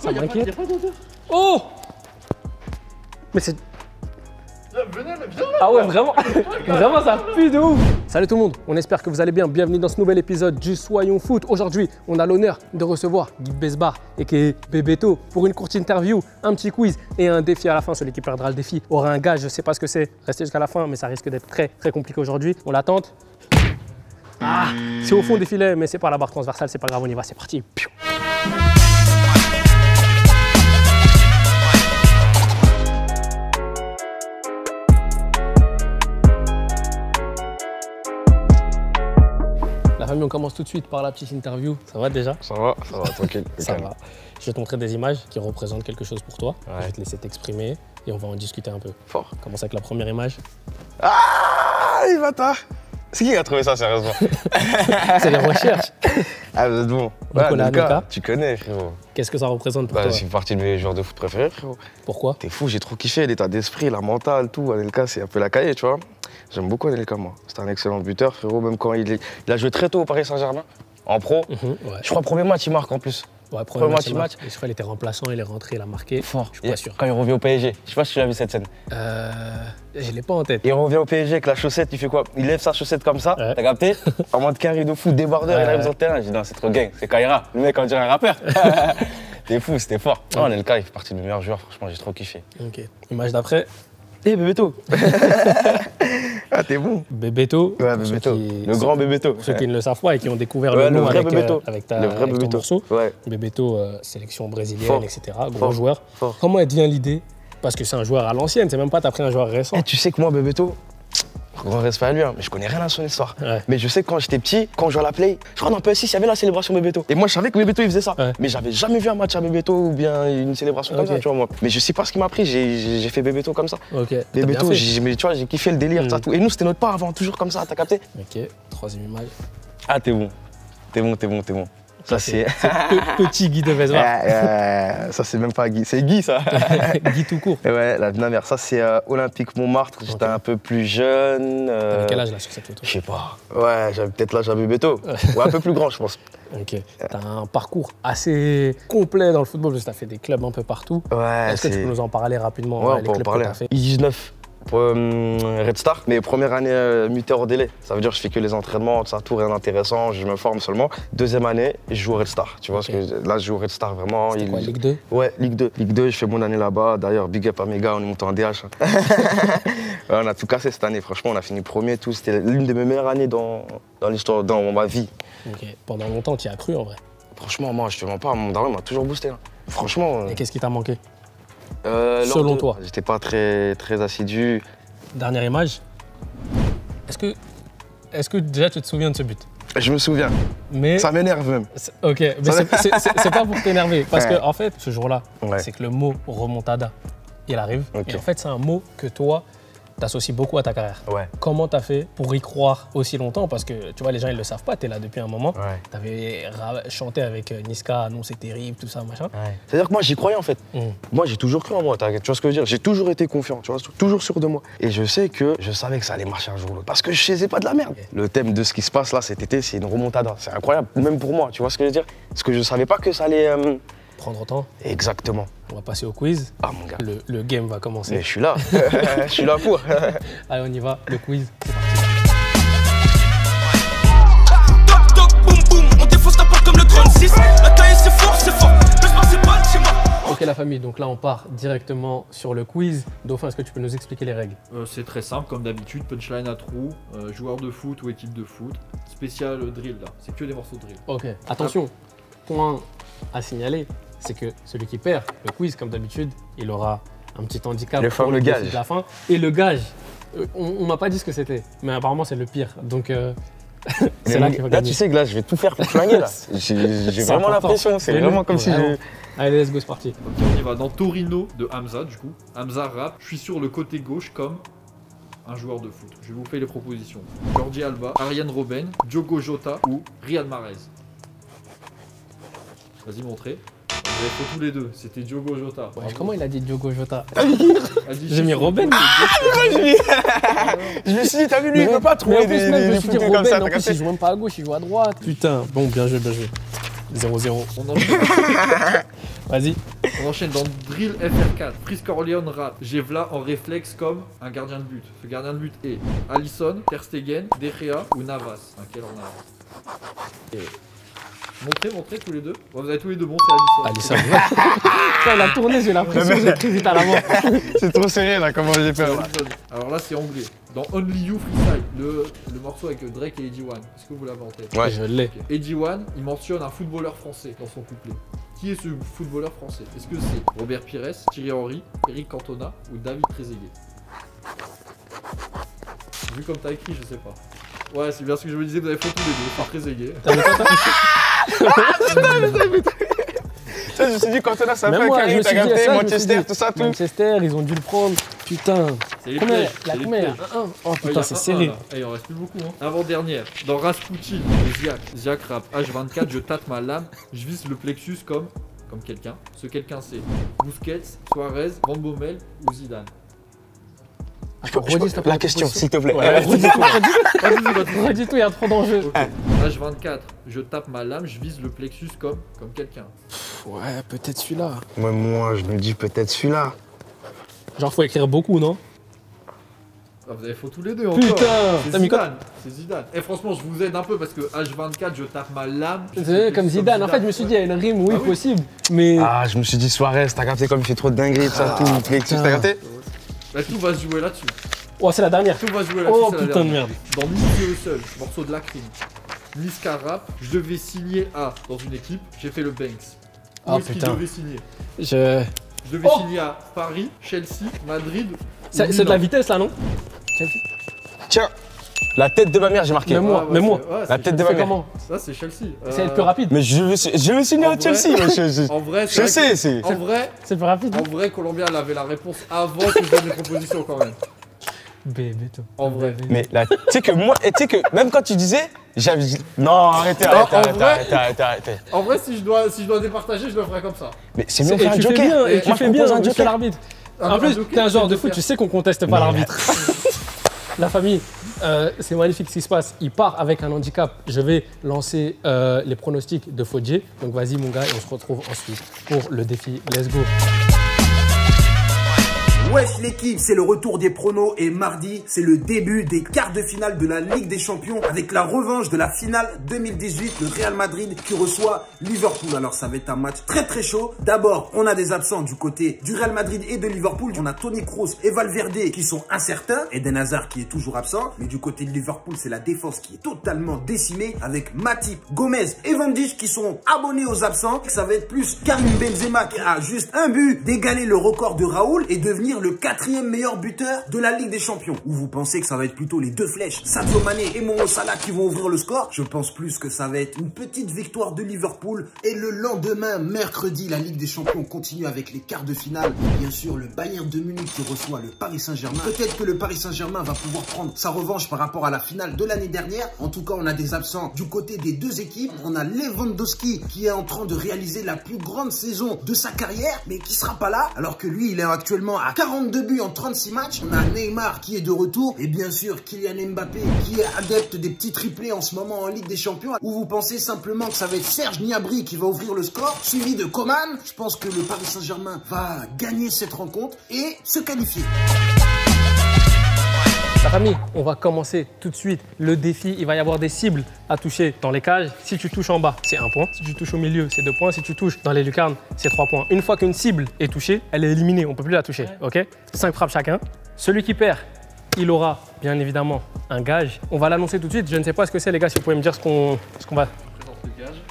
Ça m'inquiète. Oh! Mais c'est... Venez, viens. Ah ouais, vraiment, vraiment ça pue de ouf. Salut tout le monde, on espère que vous allez bien. Bienvenue dans ce nouvel épisode du Soyons Foot. Aujourd'hui, on a l'honneur de recevoir Guy Besbar et Bebeto pour une courte interview, un petit quiz et un défi à la fin. Celui qui perdra le défi aura un gage, je sais pas ce que c'est. Restez jusqu'à la fin, mais ça risque d'être très compliqué aujourd'hui. On l'attente. Ah, c'est au fond des filets, mais c'est pas la barre transversale, c'est pas grave, on y va, c'est parti. Piou. La famille, on commence tout de suite par la petite interview. Ça va déjà? Ça va, tranquille. Ça va. Je vais te montrer des images qui représentent quelque chose pour toi. Ouais. Je vais te laisser t'exprimer et on va en discuter un peu. Fort. On commence avec la première image. Ah, il va tard. C'est qui a trouvé ça sérieusement? C'est les recherches. Ah, vous êtes bon. Anelka. Tu connais, frérot. Qu'est-ce que ça représente pour toi? C'est partie de mes joueurs de foot préférés, frérot. Pourquoi? T'es fou, j'ai trop kiffé l'état d'esprit, la mentale, tout. Anelka, c'est un peu la cahier, tu vois. J'aime beaucoup Anelka, moi. C'est un excellent buteur, frérot, même quand il a joué très tôt au Paris Saint-Germain, en pro. Ouais. Je crois premier match, il marque en plus. Ouais, premier match. match. Je crois qu'il était remplaçant, il est rentré, il a marqué. Fort. Je suis pas sûr. Quand il revient au PSG, je sais pas si tu as vu cette scène. Je l'ai pas en tête. Il revient au PSG avec la chaussette, il fait quoi? Il lève sa chaussette comme ça, Ouais. t'as capté? En mode carré de fou, débardeur, il arrive sur le terrain. J'ai dit non, c'est trop gang, c'est Kaira. Le mec, on dirait un rappeur. T'es fou, c'était fort. Ouais. Non, Anelka, il fait partie de mes meilleurs joueurs, franchement, j'ai trop kiffé. Ok. Image d'après. Eh, Bebeto. Ah, t'es bon. Bebeto. Ouais, Pour ceux Bebeto. qui- Le grand Bebeto. Pour ceux qui ne le savent pas et qui ont découvert Ouais, le nom vrai avec, Bebeto. avec Le vrai ton Bebeto. morceau. Ouais. Bebeto, sélection brésilienne, Fort. etc. Gros Fort. joueur. Fort. Comment elle devient l'idée? Parce que c'est un joueur à l'ancienne, c'est même pas t'as pris un joueur récent. Eh, tu sais que moi, Bebeto, grand respect à lui, hein, mais je connais rien à son histoire. Ouais. Mais je sais que quand j'étais petit, quand je jouais à la Play, je crois dans PS6, il y avait la célébration Bebeto. Et moi, je savais que Bebeto, il faisait ça. Ouais. Mais j'avais jamais vu un match à Bebeto ou bien une célébration comme Ok. ça, tu vois, moi. Mais je sais pas ce qui m'a pris, j'ai fait Bebeto comme ça. Ok. T'as bien Bebeto, fait. mais tu vois, j'ai kiffé le délire, Mm. ça, tout. Et nous, c'était notre part avant, toujours comme ça, t'as capté? Ok. Troisième image. Ah, t'es bon. T'es bon. Ça, c'est. Petit Guy de Besbar. Ça, c'est même pas Guy. C'est Guy, ça. Guy tout court. Et ouais, la mère. Ça, c'est Olympique Montmartre. J'étais Ok. un peu plus jeune. T'avais quel âge là sur cette photo? Je sais pas. Ouais, j'avais peut-être l'âge à Bebeto. Ou un peu plus grand, je pense. Ok. T'as un parcours assez complet dans le football parce que t'as fait des clubs un peu partout. Ouais, Est-ce que tu peux nous en parler rapidement? Ouais, on les peut en clubs que parler. t'as fait. I19 pour Red Star. Mais première année muté hors délai. Ça veut dire que je fais que les entraînements, ça, tout, rien d'intéressant. Je me forme seulement. Deuxième année, je joue au Red Star. Tu vois, Ok. parce que là, je joue au Red Star vraiment. C'était quoi, Ligue 2? Ouais, Ligue 2. Ligue 2, je fais mon année là-bas. D'ailleurs, big up à mes gars, on est monté en DH. Ouais, on a tout cassé cette année. Franchement, on a fini premier. Tout. C'était l'une de mes meilleures années dans l'histoire, dans ma vie. Ok. Pendant longtemps, tu y as cru en vrai. Franchement, moi, je te mens pas, mon daron m'a toujours boosté. Hein. Franchement. Et qu'est-ce qui t'a manqué? Selon toi. J'étais pas très assidu. Dernière image. Est-ce que déjà tu te souviens de ce but? Je me souviens. Mais Ça m'énerve même. ok, mais c'est pas pour t'énerver. Parce Ouais. que en fait, ce jour-là, Ouais. c'est que le mot remontada, il arrive. Ok. Et en fait, c'est un mot que toi, t'associes beaucoup à ta carrière. Ouais. Comment t'as fait pour y croire aussi longtemps? Parce que tu vois, les gens ils le savent pas, t'es là depuis un moment. Ouais. T'avais chanté avec Niska, non c'est terrible, tout ça, machin. C'est-à-dire que moi, j'y croyais en fait. Mm. Moi, j'ai toujours cru en moi. Tu vois ce que je veux dire? J'ai toujours été confiant, tu vois, toujours sûr de moi. Et je sais que je savais que ça allait marcher un jour ou l'autre. Parce que je faisais pas de la merde. Ok. Le thème de ce qui se passe là cet été, c'est une remontada. C'est incroyable, même pour moi. Tu vois ce que je veux dire? Parce que je savais pas que ça allait. Prendre autant, Exactement. on va passer au quiz. Ah, mon gars. Le game va commencer. Mais je suis là. Je suis là pour. Allez, on y va, le quiz. Toc toc boum boum, on défonce ta porte comme le 36. La taille c'est fort, plus pas c'est pas chez moi. Ok la famille, donc là on part directement sur le quiz. Dauphin, est-ce que tu peux nous expliquer les règles? C'est très simple, comme d'habitude, punchline à trous, joueur de foot ou équipe de foot. Spécial drill là, c'est que des morceaux de drill. Ok, attention, point à signaler, c'est que celui qui perd le quiz, comme d'habitude, il aura un petit handicap Le pour fameux défi gage. de la fin. Et le gage, on m'a pas dit ce que c'était, mais apparemment c'est le pire. Donc c'est là qu'il faut Là, gagner. tu sais que là, je vais tout faire pour flinguer là. J'ai C'est vraiment important. l'impression. C'est Mais vraiment nous, comme si vraiment. je. Allez, let's go, c'est parti. Ok, on y va dans Torino de Hamza du coup. Hamza rap, je suis sur le côté gauche comme un joueur de foot. Je vous fais les propositions. Jordi Alba, Ariane Robben, Diogo Jota ou Riyad Mahrez. Vas-y, montrez. Vous avez fait tous les deux, c'était Diogo Jota. Ouais, Bravo. comment il a dit Diogo Jota? Elle dit, J'ai mis Robben. Je me suis dit, t'as vu, lui, il peut pas Mais trouver en plus, même, je me des suis dit footeux comme Robben, ça, en t'as plus, capté? il joue même pas à gauche, il joue à droite. Putain, bon, bien joué, bien joué. 0-0. On enchaîne. Vas-y. On enchaîne dans Drill FR4. Frisk Orléans rap. J'ai v'là en réflexe comme un gardien de but. Ce gardien de but est Alisson, Ter Stegen, De Gea ou Navas. Quel en Navas. Et... Montrez tous les deux. Bon, vous avez tous les deux bon, c'est Alisson. Elle a tourné, j'ai l'impression que j'ai très vite à l'avant. C'est trop serré là, comment j'ai peur. Alors là, c'est anglais. Dans Only You Freestyle, le morceau avec Drake et Eddie One. Est-ce que vous l'avez en tête? Ouais, je l'ai. Okay. Eddie One, il mentionne un footballeur français dans son couplet. Qui est ce footballeur français? Est-ce que c'est Robert Pires, Thierry Henry, Eric Cantona ou David Trezeguet? Vu comme t'as écrit, je sais pas. Ouais, c'est bien ce que je me disais, vous avez fait tous les deux, c'est Trezeguet. Je me suis dit, Cantona, ça fait un moi, carré, t'as capté, Manchester, tout ça, tout. Manchester, ils ont dû le prendre. Putain. C'est les Combien? pièges, La c'est les combien? pièges. Oh putain, c'est serré. Il en reste plus beaucoup. Hein. Avant-dernière, dans Rasputin, Ziak rap H24, je tâte ma lame, je vise le plexus comme quelqu'un. Ce quelqu'un c'est Busquets, Suarez, Van Bommel ou Zidane. La question, s'il te plaît. Redis tout, il y a trop d'enjeux. Okay. H24, je tape ma lame, je vise le plexus comme quelqu'un. Ouais, peut-être celui-là. Moi, je me dis peut-être celui-là. Genre, faut écrire beaucoup, non? Ah, vous avez faux tous les deux encore. Putain, c'est Zidane. C'est Zidane. Et franchement, je vous aide un peu parce que H24, je tape ma lame. C'est comme Zidane. En fait, je me suis dit, il y a une rime, oui, possible. Mais. Ah, je me suis dit Suarez, t'as capté comme il fait trop de dingueries, tout ça, tout. Plexus, t'as capté? Bah, tout va se jouer là-dessus. Oh, c'est la dernière. Tout va se jouer là-dessus. Oh putain de merde. Dans Niski au seul, morceau de la crime. Niska rap, je devais signer dans une équipe, j'ai fait le Banks. Où est-ce qu'il devait signer? Je devais signer à Paris, Chelsea, Madrid. C'est de la vitesse là, non? Tiens, la tête de ma mère, j'ai marqué. Mais moi. La tête de ma mère. Comment? Ça, c'est Chelsea. C'est le plus rapide. Mais je veux signer à Chelsea. En vrai, je sais, c'est. En vrai, c'est le plus rapide. En vrai, Colombia, elle avait la réponse avant que je donne les propositions quand même. Bébé, toi. En vrai. Mais là, tu sais que moi, tu sais que même quand tu disais, j'avais. Non, arrêtez. En vrai, si je dois départager, je le ferais comme ça. Mais c'est mieux faire un joker. Et tu fais bien, un joker l'arbitre. En plus, t'es un joueur de foot, tu sais qu'on conteste pas l'arbitre. La famille, c'est magnifique ce qui se passe. Il part avec un handicap. Je vais lancer les pronostics de Fodje. Donc vas-y mon gars et on se retrouve ensuite pour le défi. Let's go. Wesh l'équipe, c'est le retour des pronos et mardi, c'est le début des quarts de finale de la Ligue des Champions avec la revanche de la finale 2018, le Real Madrid qui reçoit Liverpool. Alors ça va être un match très très chaud. D'abord, on a des absents du côté du Real Madrid et de Liverpool. On a Toni Kroos et Valverde qui sont incertains, Eden Hazard qui est toujours absent. Mais du côté de Liverpool, c'est la défense qui est totalement décimée avec Matip, Gomez et Van Dijk qui sont abonnés aux absents. Ça va être plus Karim Benzema qui a juste un but d'égaler le record de Raoul et devenir le 4e meilleur buteur de la Ligue des Champions. Ou vous pensez que ça va être plutôt les deux flèches, Sadio Mané et Mo Salah qui vont ouvrir le score? Je pense plus que ça va être une petite victoire de Liverpool. Et le lendemain, mercredi, la Ligue des Champions continue avec les quarts de finale. Et bien sûr, le Bayern de Munich qui reçoit le Paris Saint-Germain. Peut-être que le Paris Saint-Germain va pouvoir prendre sa revanche par rapport à la finale de l'année dernière. En tout cas, on a des absents du côté des deux équipes. On a Lewandowski qui est en train de réaliser la plus grande saison de sa carrière, mais qui sera pas là, alors que lui, il est actuellement à 42 buts en 36 matchs. On a Neymar qui est de retour et bien sûr Kylian Mbappé qui est adepte des petits triplés en ce moment en Ligue des Champions. Ou vous pensez simplement que ça va être Serge Gnabry qui va ouvrir le score, suivi de Coman? Je pense que le Paris Saint-Germain va gagner cette rencontre et se qualifier. La famille, on va commencer tout de suite le défi. Il va y avoir des cibles à toucher dans les cages. Si tu touches en bas, c'est 1 point. Si tu touches au milieu, c'est 2 points. Si tu touches dans les lucarnes, c'est 3 points. Une fois qu'une cible est touchée, elle est éliminée. On ne peut plus la toucher. Ok? 5 frappes chacun. Celui qui perd, il aura bien évidemment un gage. On va l'annoncer tout de suite. Je ne sais pas ce que c'est, les gars. Si vous pouvez me dire ce qu'on va. Le gage.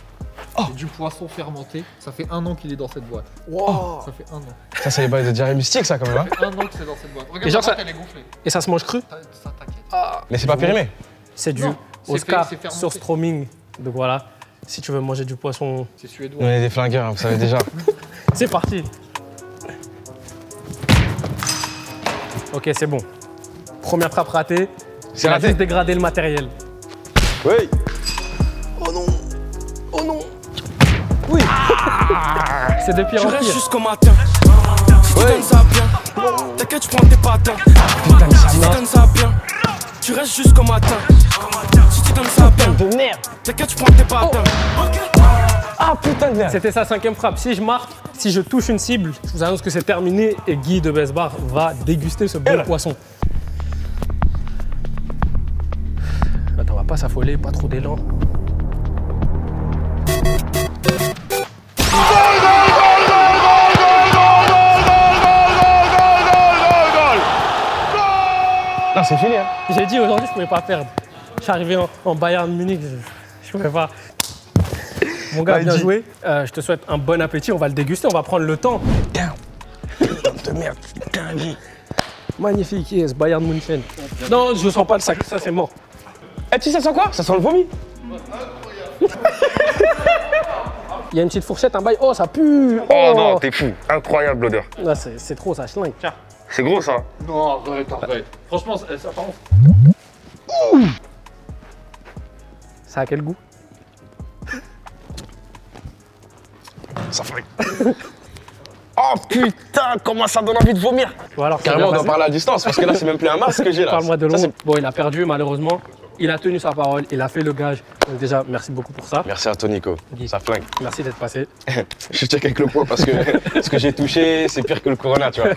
C'est du poisson fermenté. Ça fait 1 an qu'il est dans cette boîte. Wow. Ça fait 1 an. Ça, c'est les bails de diarrhée mystique, ça, quand même. Ça fait 1 an que c'est dans cette boîte. Regarde, genre, elle est gonflée. Et ça se mange cru? Ça t'inquiète. Mais c'est pas périmé. C'est du Oscar Surströmming. Donc voilà, si tu veux manger du poisson. C'est suédois. On est des flingueurs, vous savez déjà. C'est parti. Ok, c'est bon. Première frappe ratée. C'est On a raté. juste dégradé le matériel. Oui. Oh non. Oh non. Oui. C'est de pire en Tu restes pire. jusqu'au matin. Si tu donnes ça bien, t'inquiète, tu prends tes patins. Putain, mais Si tu donnes ça bien, tu restes jusqu'au matin. Si tu donnes ça bien, De merde. t'inquiète, tu prends tes patins. Ah putain de merde. C'était sa 5e frappe. Si je marque, si je touche une cible, je vous annonce que c'est terminé et Guy de Besbar va déguster ce bon poisson. Attends, on va pas s'affoler, pas trop d'élan. Non, c'est fini. Hein. J'ai dit aujourd'hui, je pouvais pas perdre. Je suis arrivé en Bayern Munich, je pouvais pas. Mon gars, bien joué. Je te souhaite un bon appétit. On va le déguster, on va prendre le temps. De merde, putain. Magnifique, yes, Bayern München. Non, je sens pas le sac, ça c'est mort. Eh, tu sais, ça sent quoi? Ça sent le vomi. Il y a une petite fourchette, un bail. Oh, ça pue. Oh non, t'es fou. Incroyable l'odeur. Là, c'est trop, ça schlingue. Tiens. C'est gros ça. Non, arrête. Franchement, ça par contre. Ça a quel goût? Ça fait. Oh putain, comment ça donne envie de vomir. Alors, Carrément, on doit parler à distance parce que là, c'est même plus un masque que j'ai là. Parle-moi de Ça, l'ombre. Bon, il a perdu malheureusement. Il a tenu sa parole, il a fait le gage. Donc déjà, merci beaucoup pour ça. Merci à toi, Nico. Ça flingue. Merci d'être passé. Je check avec le poids parce que ce que j'ai touché, c'est pire que le Corona, tu vois.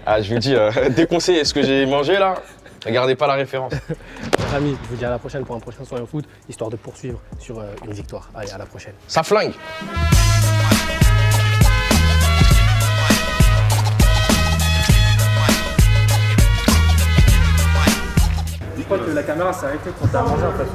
Ah, je vous dis, déconseillez ce que j'ai mangé là. Regardez pas la référence. Amis, je vous dis à la prochaine pour un prochain Soyons Foot, histoire de poursuivre sur une victoire. Allez, à la prochaine. Ça flingue. Je crois que la caméra s'est arrêtée quand t'as mangé en fait.